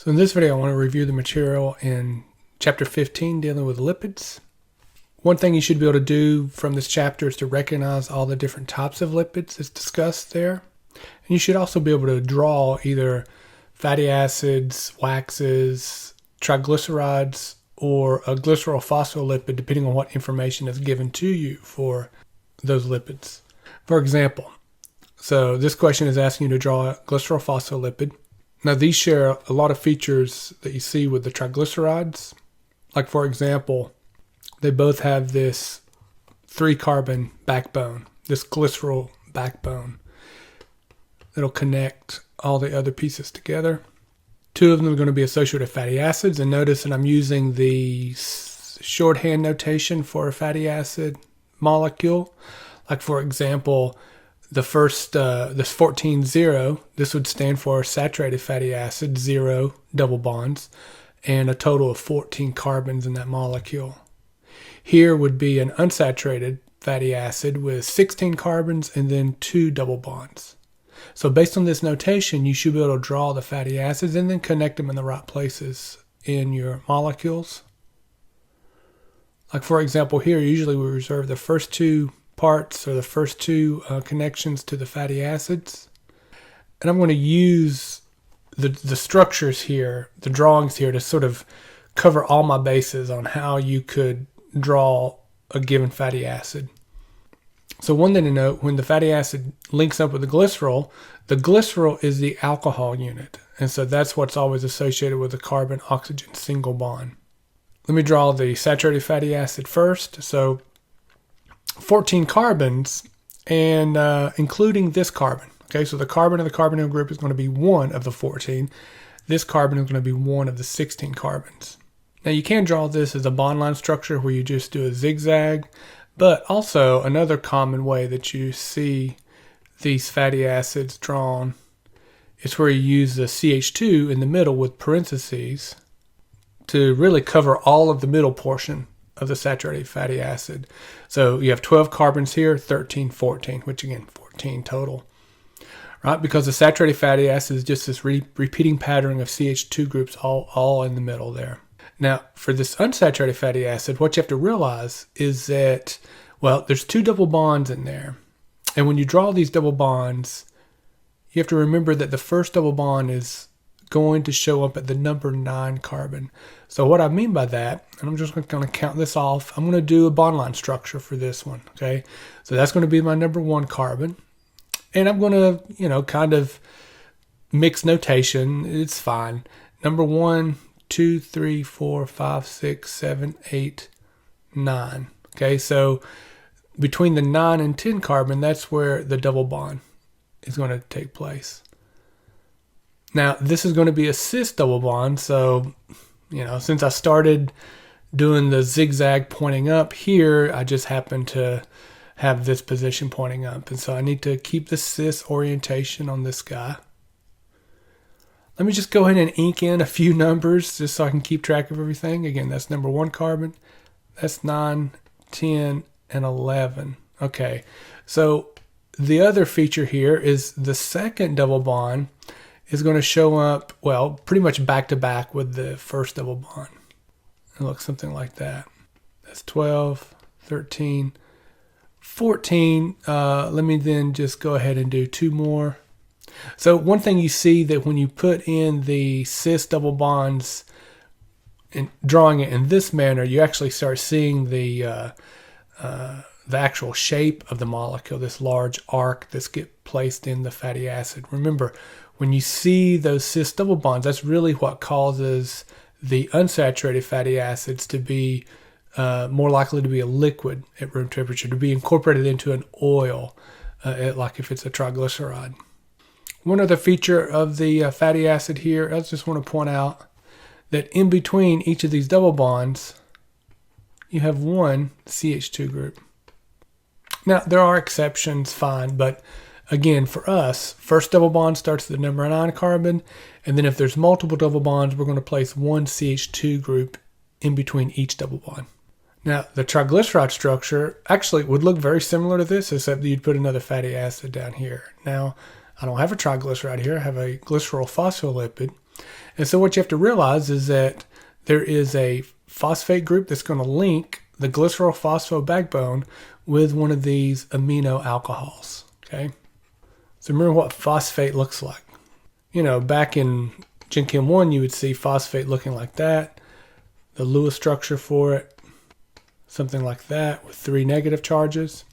So in this video, I want to review the material in chapter 15 dealing with lipids. One thing you should be able to do from this chapter is to recognize all the different types of lipids that's discussed there. And you should also be able to draw either fatty acids, waxes, triglycerides, or a glycerophospholipid depending on what information is given to you for those lipids. For example, so this question is asking you to draw a glycerophospholipid. Now these share a lot of features that you see with the triglycerides. Like for example, they both have this 3-carbon backbone, this glycerol backbone that'll connect all the other pieces together. 2 of them are going to be associated with fatty acids, and notice that I'm using the shorthand notation for a fatty acid molecule. Like for example, the first, this 14-0, this would stand for saturated fatty acid, 0 double bonds, and a total of 14 carbons in that molecule. Here would be an unsaturated fatty acid with 16 carbons and then 2 double bonds. So based on this notation, you should be able to draw the fatty acids and then connect them in the right places in your molecules. Like for example here, usually we reserve the first 2 parts or the first 2 connections to the fatty acids. And I'm going to use the structures here, the drawings here, to sort of cover all my bases on how you could draw a given fatty acid. So one thing to note, when the fatty acid links up with the glycerol is the alcohol unit. And so that's what's always associated with the carbon-oxygen single bond. Let me draw the saturated fatty acid first. So 14 carbons, and including this carbon. Okay, so the carbon of the carbonyl group is going to be 1 of the 14. This carbon is going to be 1 of the 16 carbons. Now you can draw this as a bond line structure where you just do a zigzag, but also another common way that you see these fatty acids drawn is where you use the CH2 in the middle with parentheses to really cover all of the middle portion of the saturated fatty acid. So you have 12 carbons here, 13, 14, which again, 14 total. Right? Because the saturated fatty acid is just this repeating pattern of CH2 groups all in the middle there. Now, for this unsaturated fatty acid, what you have to realize is that, well, there's 2 double bonds in there. And when you draw these double bonds, you have to remember that the first double bond is going to show up at the number 9 carbon. So what I mean by that, and I'm just going to count this off, I'm going to do a bond line structure for this one, okay? So that's going to be my number 1 carbon. And I'm going to, kind of mix notation. It's fine. Number 1, 2, 3, 4, 5, 6, 7, 8, 9. Okay, so between the 9 and 10 carbon, that's where the double bond is going to take place. Now, this is going to be a cis double bond, so, since I started doing the zigzag pointing up here, I just happen to have this position pointing up. And so I need to keep the cis orientation on this guy. Let me just go ahead and ink in a few numbers just so I can keep track of everything. Again, that's number 1 carbon. That's 9, 10, and 11. Okay, so the other feature here is the second double bond is going to show up, well, pretty much back to back with the first double bond. It looks something like that. That's 12, 13, 14. Let me then just go ahead and do 2 more. So one thing you see that when you put in the cis double bonds and drawing it in this manner, you actually start seeing the actual shape of the molecule, this large arc that's get placed in the fatty acid. Remember, when you see those cis double bonds, that's really what causes the unsaturated fatty acids to be more likely to be a liquid at room temperature, to be incorporated into an oil, like if it's a triglyceride. One other feature of the fatty acid here, I just want to point out that in between each of these double bonds, you have 1 CH2 group. Now, there are exceptions, fine, but again, for us, first double bond starts at the number 9 carbon, and then if there's multiple double bonds, we're going to place 1 CH2 group in between each double bond. Now, the triglyceride structure actually would look very similar to this, except that you'd put another fatty acid down here. Now, I don't have a triglyceride here, I have a glycerophospholipid. And so what you have to realize is that there is a phosphate group that's going to link the glycerol phospho backbone with one of these amino alcohols. Okay, so remember what phosphate looks like. You know, back in Gen Chem 1, you would see phosphate looking like that. The Lewis structure for it, something like that with 3 negative charges.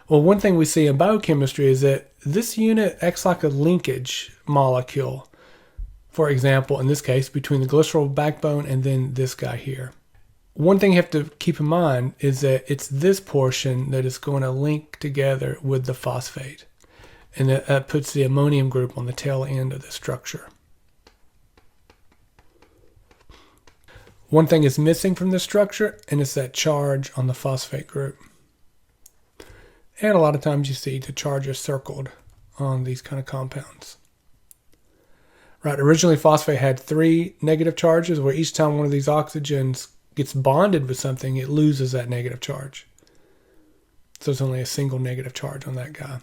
Well, one thing we see in biochemistry is that this unit acts like a linkage molecule. For example, in this case, between the glycerol backbone and then this guy here. One thing you have to keep in mind is that it's this portion that is going to link together with the phosphate. And that puts the ammonium group on the tail end of the structure. One thing is missing from this structure, and it's that charge on the phosphate group. And a lot of times you see the charges circled on these kind of compounds. Right, originally phosphate had 3 negative charges, where each time one of these oxygens gets bonded with something, it loses that negative charge. So it's only a single negative charge on that guy.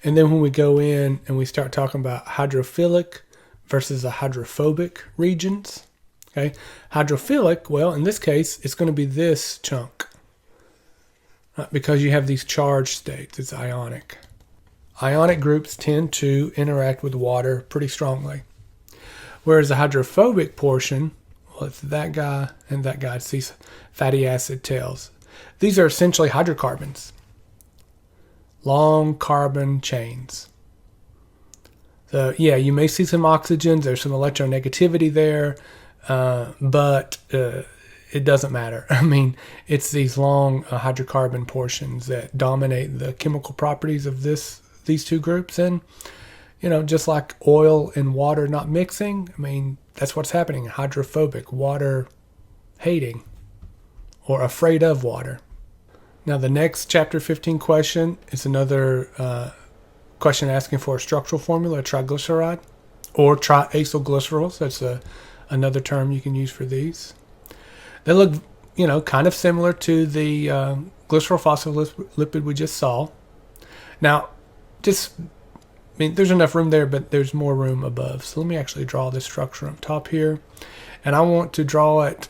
And then when we go in and we start talking about hydrophilic versus the hydrophobic regions, okay, hydrophilic, well, in this case, it's going to be this chunk, right, because you have these charged states. It's ionic. Ionic groups tend to interact with water pretty strongly. Whereas the hydrophobic portion, well, it's that guy and that guy. It's these fatty acid tails. These are essentially hydrocarbons. Long carbon chains. So yeah, you may see some oxygens. There's some electronegativity there, but it doesn't matter. I mean, it's these long hydrocarbon portions that dominate the chemical properties of these two groups. And, you know, just like oil and water not mixing, I mean, that's what's happening. Hydrophobic, water hating, or afraid of water. Now, the next chapter 15 question is another question asking for a structural formula, a triglyceride, or triacylglycerols. That's another term you can use for these. They look, you know, kind of similar to the glycerol phospholipid we just saw. Now, I mean, there's enough room there, but there's more room above. So let me actually draw this structure up top here. And I want to draw it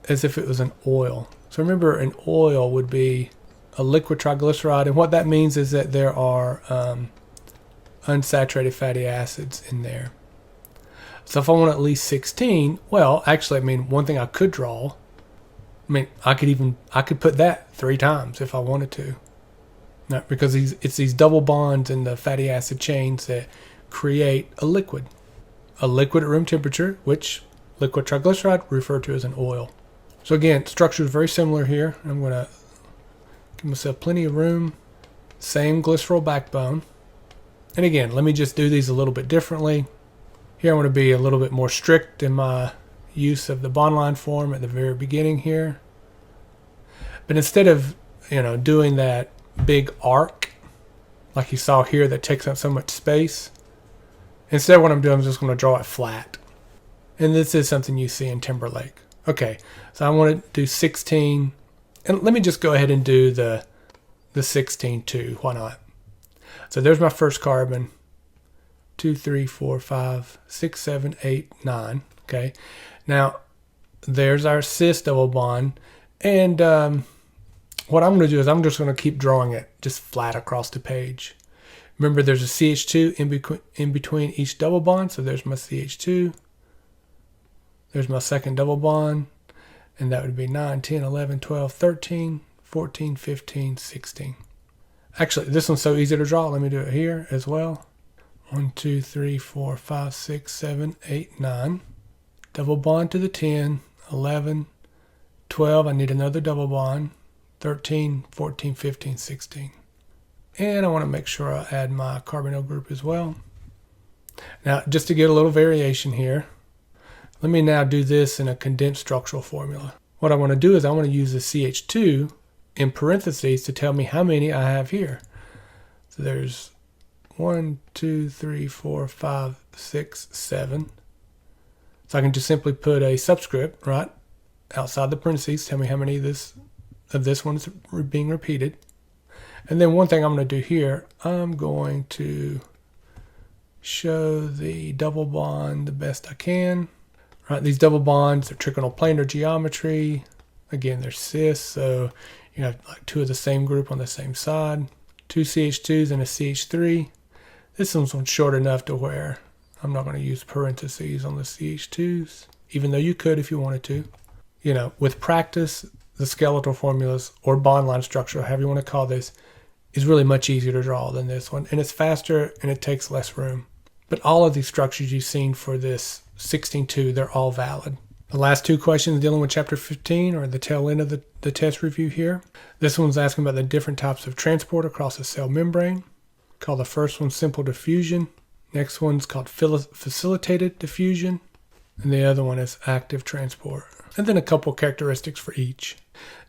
as if it was an oil. So remember, an oil would be a liquid triglyceride. And what that means is that there are unsaturated fatty acids in there. So if I want at least 16, well, actually, I mean, one thing I could draw, I mean, I could put that 3 times if I wanted to. No, because it's these double bonds in the fatty acid chains that create a liquid. A liquid at room temperature, which liquid triglyceride referred to as an oil. So again, structure is very similar here. I'm going to give myself plenty of room. Same glycerol backbone. And again, let me just do these a little bit differently. Here I want to be a little bit more strict in my use of the bond line form at the very beginning here. But instead of, you know, doing that big arc like you saw here that takes up so much space, instead what I'm doing is just going to draw it flat. And this is something you see in Timberlake. Okay, so I want to do 16, and let me just go ahead and do the 16 too. Why not? So there's my first carbon. 2, 3, 4, 5, 6, 7, 8, 9. Okay, now there's our cis double bond, and what I'm going to do is I'm just going to keep drawing it just flat across the page. Remember, there's a CH2 in between each double bond, so there's my CH2. There's my second double bond, and that would be 9, 10, 11, 12, 13, 14, 15, 16. Actually, this one's so easy to draw. Let me do it here as well. 1, 2, 3, 4, 5, 6, 7, 8, 9. Double bond to the 10, 11, 12. I need another double bond. 13, 14, 15, 16. And I want to make sure I add my carbonyl group as well. Now, just to get a little variation here, let me now do this in a condensed structural formula. What I want to do is I want to use the CH2 in parentheses to tell me how many I have here. So there's 1, 2, 3, 4, 5, 6, 7. So I can just simply put a subscript, right, outside the parentheses, tell me how many of this one is being repeated. And then one thing I'm going to do here, I'm going to show the double bond the best I can. Right, these double bonds are trigonal planar geometry. Again, they're cis, so you have like two of the same group on the same side. Two CH2s and a CH3. This one's short enough to where I'm not going to use parentheses on the CH2s, even though you could if you wanted to. You know, with practice, the skeletal formulas or bond line structure, however you want to call this, is really much easier to draw than this one. And it's faster and it takes less room. But all of these structures you've seen for this 16.2, they're all valid. The last two questions dealing with chapter 15 are the tail end of the test review here. This one's asking about the different types of transport across a cell membrane. Call the first one simple diffusion. Next one's called facilitated diffusion. And the other one is active transport. And then a couple characteristics for each.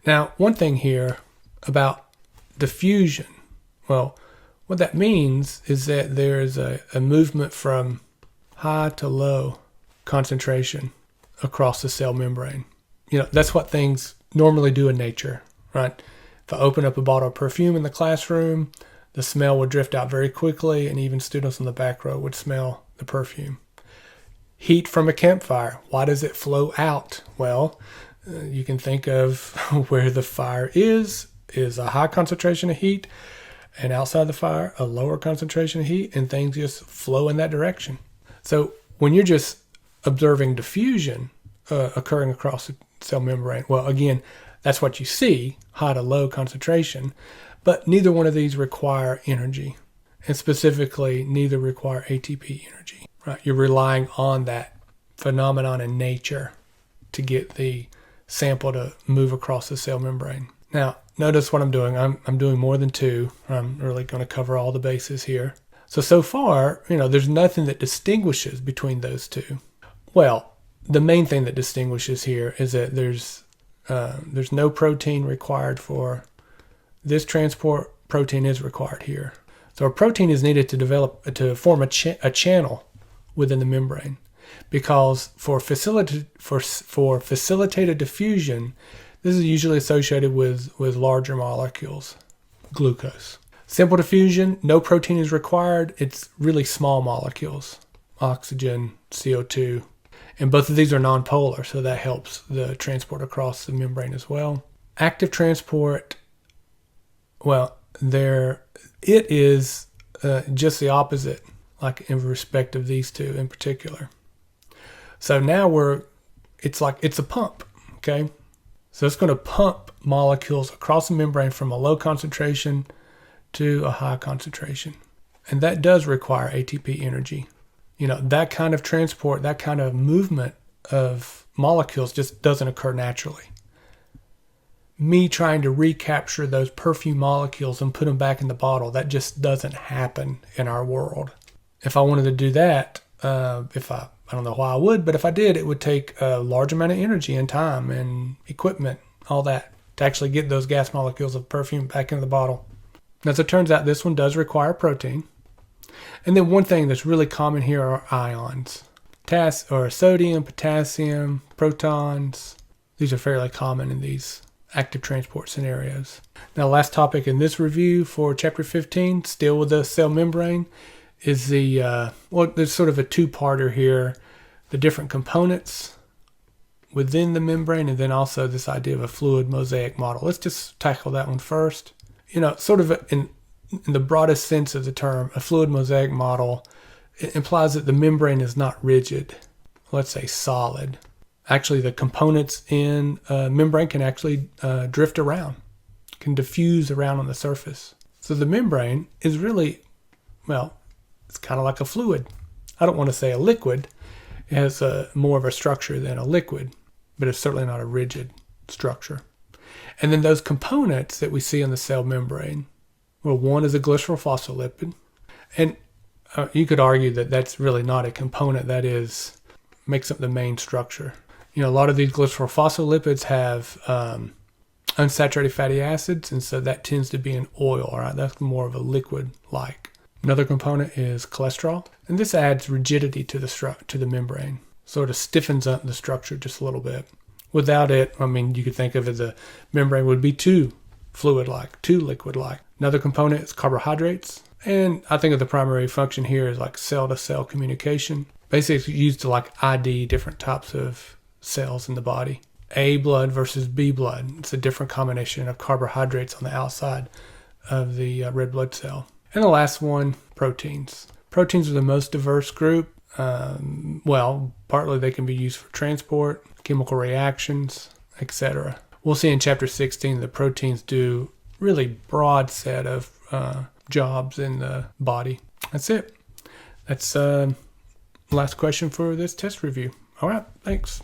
Now, one thing here about diffusion, well, what that means is that there is a movement from high to low concentration across the cell membrane. You know, that's what things normally do in nature, right? If I open up a bottle of perfume in the classroom, the smell would drift out very quickly, and even students in the back row would smell the perfume. Heat from a campfire, why does it flow out? Well, you can think of where the fire is a high concentration of heat, and outside the fire, a lower concentration of heat, and things just flow in that direction. So when you're just observing diffusion occurring across the cell membrane, well, again, that's what you see, high to low concentration, but neither one of these require energy, and specifically neither require ATP energy, right? You're relying on that phenomenon in nature to get the sample to move across the cell membrane. Now, notice what I'm doing. I'm doing more than two. I'm really going to cover all the bases here. So far, you know, there's nothing that distinguishes between those two. Well, the main thing that distinguishes here is that there's no protein required for this transport. Protein is required here. So a protein is needed to form a channel within the membrane, because for facilitated diffusion, this is usually associated with larger molecules, glucose. Simple diffusion, no protein is required. It's really small molecules, oxygen, CO2. And both of these are nonpolar, so that helps the transport across the membrane as well. Active transport, well, it is just the opposite, like in respect of these two in particular. So now it's a pump, okay? So it's going to pump molecules across the membrane from a low concentration to a high concentration. And that does require ATP energy. You know, that kind of transport, that kind of movement of molecules just doesn't occur naturally. Me trying to recapture those perfume molecules and put them back in the bottle, that just doesn't happen in our world. If I wanted to do that, I don't know why I would, but if I did, it would take a large amount of energy and time and equipment, all that, to actually get those gas molecules of perfume back into the bottle. As it turns out, this one does require protein. And then one thing that's really common here are ions. Sodium, potassium, protons. These are fairly common in these active transport scenarios. Now, last topic in this review for chapter 15, still with the cell membrane, is there's sort of a two-parter here. The different components within the membrane, and then also this idea of a fluid mosaic model. Let's just tackle that one first. You know, sort of in the broadest sense of the term, a fluid mosaic model, it implies that the membrane is not rigid, let's say solid. Actually, the components in a membrane can actually drift around, can diffuse around on the surface. So the membrane is really, well, it's kind of like a fluid. I don't want to say a liquid. It has more of a structure than a liquid, but it's certainly not a rigid structure. And then those components that we see on the cell membrane, well, one is a glycerophospholipid. And you could argue that that's really not a component, that makes up the main structure. You know, a lot of these glycerophospholipids have unsaturated fatty acids, and so that tends to be an oil, right? That's more of a liquid-like. Another component is cholesterol, and this adds rigidity to the membrane, sort of stiffens up the structure just a little bit. Without it, I mean, you could think of it as a membrane would be too fluid-like, too liquid-like. Another component is carbohydrates. And I think of the primary function here is like cell-to-cell communication. Basically, it's used to like ID different types of cells in the body. A blood versus B blood. It's a different combination of carbohydrates on the outside of the red blood cell. And the last one, proteins. Proteins are the most diverse group. Partly they can be used for transport, chemical reactions, etc. We'll see in chapter 16 that proteins do really broad set of jobs in the body. That's it. That's last question for this test review. All right, thanks.